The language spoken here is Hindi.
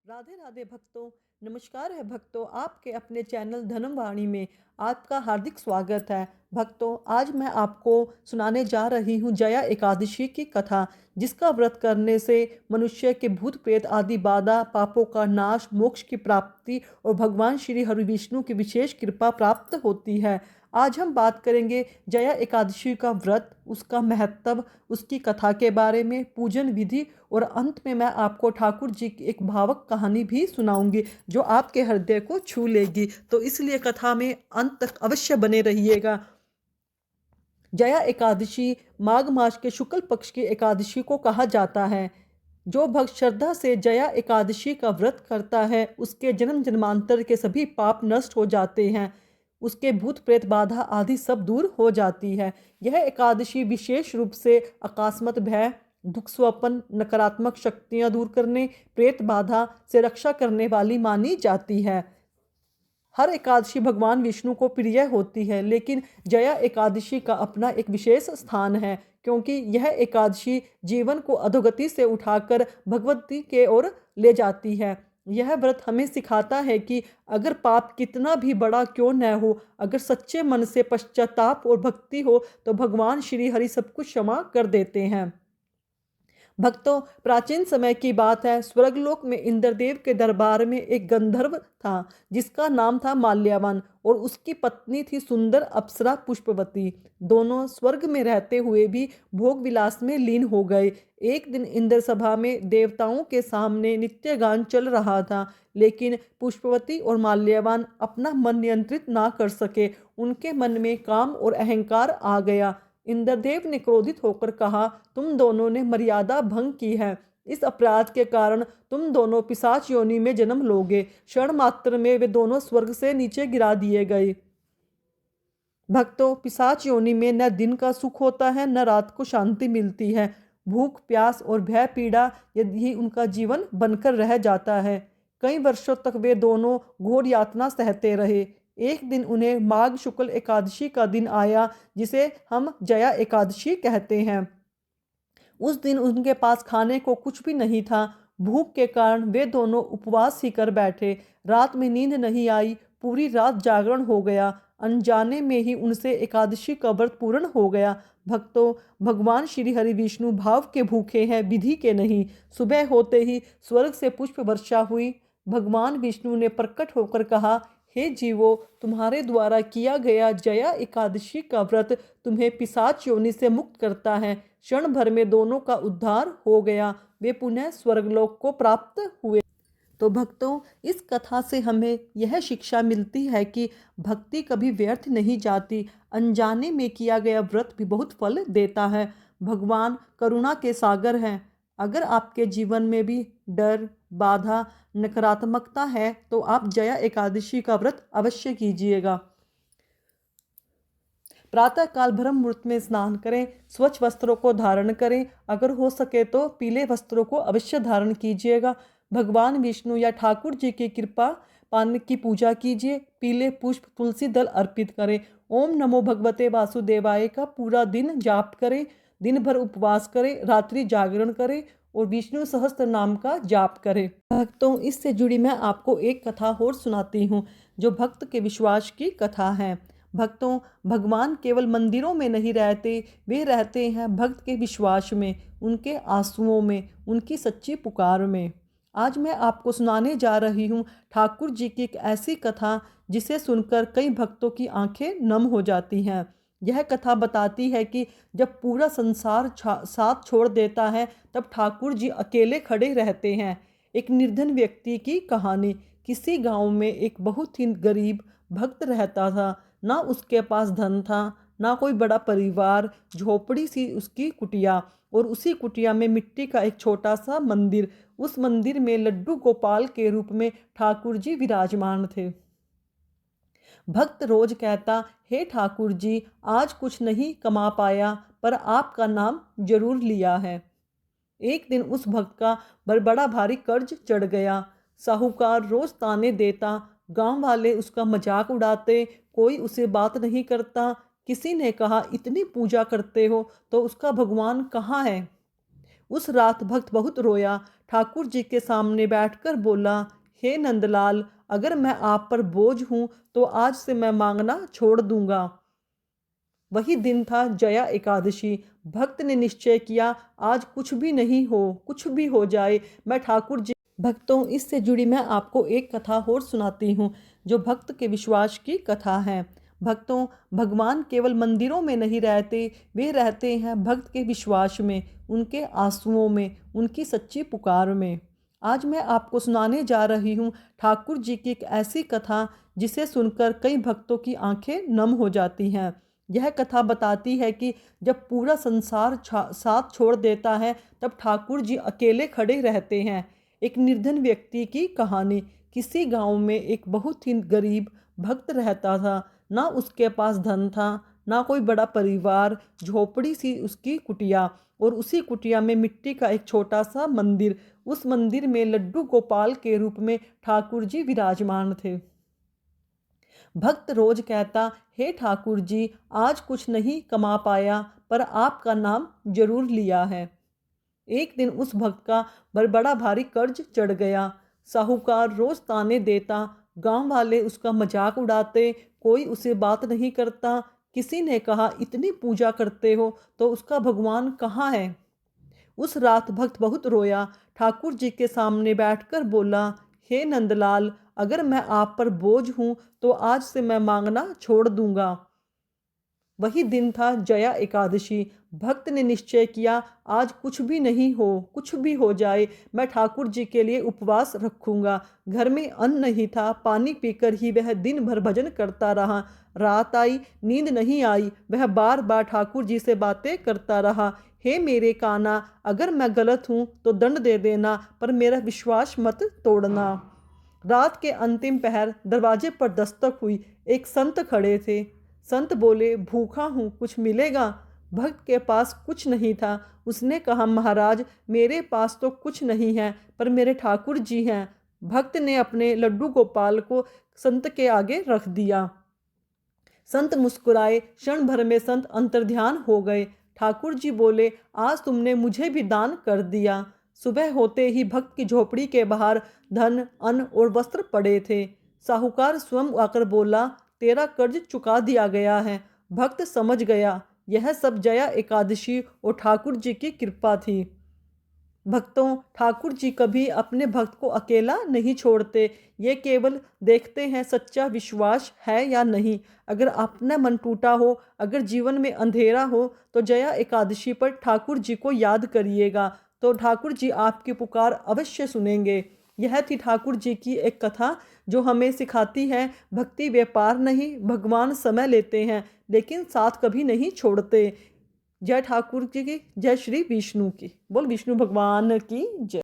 राधे राधे भक्तों। नमस्कार है भक्तों, आपके अपने चैनल धर्मवाणी में आपका हार्दिक स्वागत है। भक्तों, आज मैं आपको सुनाने जा रही हूँ जया एकादशी की कथा, जिसका व्रत करने से मनुष्य के भूत प्रेत आदि बाधा पापों का नाश, मोक्ष की प्राप्ति और भगवान श्री हरि विष्णु की विशेष कृपा प्राप्त होती है। आज हम बात करेंगे जया एकादशी का व्रत, उसका महत्व, उसकी कथा के बारे में, पूजन विधि, और अंत में मैं आपको ठाकुर जी की एक भावक कहानी भी सुनाऊंगी जो आपके हृदय को छू लेगी। तो इसलिए कथा में अंत तक अवश्य बने रहिएगा। जया एकादशी माघ मास के शुक्ल पक्ष की एकादशी को कहा जाता है। जो भक्त श्रद्धा से जया एकादशी का व्रत करता है, उसके जन्म जन्मांतर के सभी पाप नष्ट हो जाते हैं, उसके भूत प्रेत बाधा आदि सब दूर हो जाती है। यह एकादशी विशेष रूप से अकस्मात भय, दुख स्वपन, नकारात्मक शक्तियां दूर करने, प्रेत बाधा से रक्षा करने वाली मानी जाती है। हर एकादशी भगवान विष्णु को प्रिय होती है, लेकिन जया एकादशी का अपना एक विशेष स्थान है, क्योंकि यह एकादशी जीवन को अधोगति से उठाकर भगवती के ओर ले जाती है। यह व्रत हमें सिखाता है कि अगर पाप कितना भी बड़ा क्यों न हो, अगर सच्चे मन से पश्चाताप और भक्ति हो तो भगवान श्री हरि सब कुछ क्षमा कर देते हैं। भक्तों, प्राचीन समय की बात है। स्वर्गलोक में इंद्रदेव के दरबार में एक गंधर्व था, जिसका नाम था माल्यावान, और उसकी पत्नी थी सुंदर अप्सरा पुष्पवती। दोनों स्वर्ग में रहते हुए भी भोग विलास में लीन हो गए। एक दिन इंद्र सभा में देवताओं के सामने नित्य गान चल रहा था, लेकिन पुष्पवती और माल्यावान अपना मन नियंत्रित ना कर सके। उनके मन में काम और अहंकार आ गया। इंद्रदेव ने क्रोधित होकर कहा, तुम दोनों ने मर्यादा भंग की है। इस अपराध के कारण तुम दोनों पिशाच योनि में जन्म लोगे। क्षण मात्र में वे दोनों स्वर्ग से नीचे गिरा दिए गए। भक्तों, पिशाच योनि में न दिन का सुख होता है, न रात को शांति मिलती है। भूख, प्यास और भय पीड़ा यदि उनका जीवन बनकर रह जाता है। कई वर्षों तक वे दोनों घोर यातना सहते रहे। एक दिन उन्हें माघ शुक्ल एकादशी का दिन आया, जिसे हम जया एकादशी कहते हैं। उस दिन उनके पास खाने को कुछ भी नहीं था। भूख के कारण वे दोनों उपवास ही कर बैठे। रात में नींद नहीं आई, पूरी रात जागरण हो गया। अनजाने में ही उनसे एकादशी का व्रत पूर्ण हो गया। भक्तों, भगवान श्री हरि विष्णु भाव के भूखे हैं, विधि के नहीं। सुबह होते ही स्वर्ग से पुष्प वर्षा हुई। भगवान विष्णु ने प्रकट होकर कहा, हे जीवो, तुम्हारे द्वारा किया गया जया एकादशी का व्रत तुम्हें पिशाच योनि से मुक्त करता है। क्षण भर में दोनों का उद्धार हो गया। वे पुनः स्वर्गलोक को प्राप्त हुए। तो भक्तों, इस कथा से हमें यह शिक्षा मिलती है कि भक्ति कभी व्यर्थ नहीं जाती। अनजाने में किया गया व्रत भी बहुत फल देता है। भगवान करुणा के सागर हैं। अगर आपके जीवन में भी डर, बाधा, नकारात्मकता है, तो आप जया एकादशी का व्रत अवश्य कीजिएगा। प्रातःकाल ब्रह्म मुहूर्त में स्नान करें, स्वच्छ वस्त्रों को धारण करें। अगर हो सके तो पीले वस्त्रों को अवश्य धारण कीजिएगा। भगवान विष्णु या ठाकुर जी की कृपा पाने की पूजा कीजिए। पीले पुष्प, तुलसी दल अर्पित करें। ओम नमो भगवते वासुदेवाय का पूरा दिन जाप करें। दिन भर उपवास करें, रात्रि जागरण करें और विष्णु सहस्त्र नाम का जाप करें। भक्तों, इससे जुड़ी मैं आपको एक कथा और सुनाती हूँ, जो भक्त के विश्वास की कथा है। भक्तों, भगवान केवल मंदिरों में नहीं रहते, वे रहते हैं भक्त के विश्वास में, उनके आंसुओं में, उनकी सच्ची पुकार में। आज मैं आपको सुनाने जा रही हूँ ठाकुर जी की एक ऐसी कथा, जिसे सुनकर कई भक्तों की आंखें नम हो जाती हैं। यह कथा बताती है कि जब पूरा संसार साथ छोड़ देता है, तब ठाकुर जी अकेले खड़े रहते हैं। एक निर्धन व्यक्ति की कहानी। किसी गांव में एक बहुत ही गरीब भक्त रहता था। ना उसके पास धन था, ना कोई बड़ा परिवार। झोपड़ी सी उसकी कुटिया, और उसी कुटिया में मिट्टी का एक छोटा सा मंदिर। उस मंदिर में लड्डू गोपाल के रूप में ठाकुर जी विराजमान थे। भक्त रोज कहता, हे ठाकुर जी, आज कुछ नहीं कमा पाया, पर आपका नाम जरूर लिया है। एक दिन उस भक्त का बड़ा भारी कर्ज चढ़ गया। साहूकार रोज ताने देता, गांव वाले उसका मजाक उड़ाते, कोई उसे बात नहीं करता। किसी ने कहा, इतनी पूजा करते हो तो उसका भगवान कहाँ है? उस रात भक्त बहुत रोया। ठाकुर जी के सामने बैठकर बोला, हे नंदलाल, अगर मैं आप पर बोझ हूँ तो आज से मैं मांगना छोड़ दूंगा। वही दिन था जया एकादशी। भक्त ने निश्चय किया, आज कुछ भी नहीं हो, कुछ भी हो जाए, मैं ठाकुर जी। भक्तों, इससे जुड़ी मैं आपको एक कथा और सुनाती हूँ जो भक्त के विश्वास की कथा है। भक्तों, भगवान केवल मंदिरों में नहीं रहते, वे रहते हैं भक्त के विश्वास में, उनके आंसुओं में, उनकी सच्ची पुकार में। आज मैं आपको सुनाने जा रही हूँ ठाकुर जी की एक ऐसी कथा जिसे सुनकर कई भक्तों की आंखें नम हो जाती हैं। यह कथा बताती है कि जब पूरा संसार साथ छोड़ देता है, तब ठाकुर जी अकेले खड़े रहते हैं। एक निर्धन व्यक्ति की कहानी। किसी गांव में एक बहुत ही गरीब भक्त रहता था। ना उसके पास धन था, ना कोई बड़ा परिवार, झोपड़ी सी उसकी कुटिया, और उसी कुटिया में मिट्टी का एक छोटा सा मंदिर। उस मंदिर में लड्डू गोपाल के रूप में ठाकुर जी विराजमान थे। भक्त रोज कहता, हे ठाकुर जी, आज कुछ नहीं कमा पाया, पर आपका नाम जरूर लिया है। एक दिन उस भक्त का बड़ा भारी कर्ज चढ़ गया। साहूकार रोज ताने देता, गांव वाले उसका मजाक उड़ाते, कोई उसे बात नहीं करता। किसी ने कहा, इतनी पूजा करते हो तो उसका भगवान कहाँ है। उस रात भक्त बहुत रोया। ठाकुर जी के सामने बैठकर बोला, हे नंदलाल, अगर मैं आप पर बोझ हूँ तो आज से मैं मांगना छोड़ दूंगा। वही दिन था जया एकादशी। भक्त ने निश्चय किया, आज कुछ भी नहीं हो, कुछ भी हो जाए, मैं ठाकुर जी के लिए उपवास रखूंगा। घर में अन्न नहीं था, पानी पीकर ही वह दिन भर भजन करता रहा। रात आई, नींद नहीं आई, वह बार बार ठाकुर जी से बातें करता रहा। हे मेरे काना, अगर मैं गलत हूँ तो दंड दे देना, पर मेरा विश्वास मत तोड़ना। रात के अंतिम पहर दरवाजे पर दस्तक हुई। एक संत खड़े थे। संत बोले, भूखा हूँ, कुछ मिलेगा। भक्त के पास कुछ नहीं था। उसने कहा, महाराज, मेरे पास तो कुछ नहीं है, पर मेरे ठाकुर जी हैं। भक्त ने अपने लड्डू गोपाल को संत के आगे रख दिया। संत मुस्कुराए। क्षण भर में संत अंतर्ध्यान हो गए। ठाकुर जी बोले, आज तुमने मुझे भी दान कर दिया। सुबह होते ही भक्त की झोपड़ी के बाहर धन, अन्न और वस्त्र पड़े थे। साहूकार स्वयं आकर बोला, तेरा कर्ज चुका दिया गया है। भक्त समझ गया, यह सब जया एकादशी और ठाकुर जी की कृपा थी। भक्तों, ठाकुर जी कभी अपने भक्त को अकेला नहीं छोड़ते। ये केवल देखते हैं सच्चा विश्वास है या नहीं। अगर अपना मन टूटा हो, अगर जीवन में अंधेरा हो, तो जया एकादशी पर ठाकुर जी को याद करिएगा, तो ठाकुर जी आपकी पुकार अवश्य सुनेंगे। यह थी ठाकुर जी की एक कथा जो हमें सिखाती है, भक्ति व्यापार नहीं, भगवान समय लेते हैं लेकिन साथ कभी नहीं छोड़ते। जय ठाकुर जी की, जय श्री विष्णु की। बोल विष्णु भगवान की जय।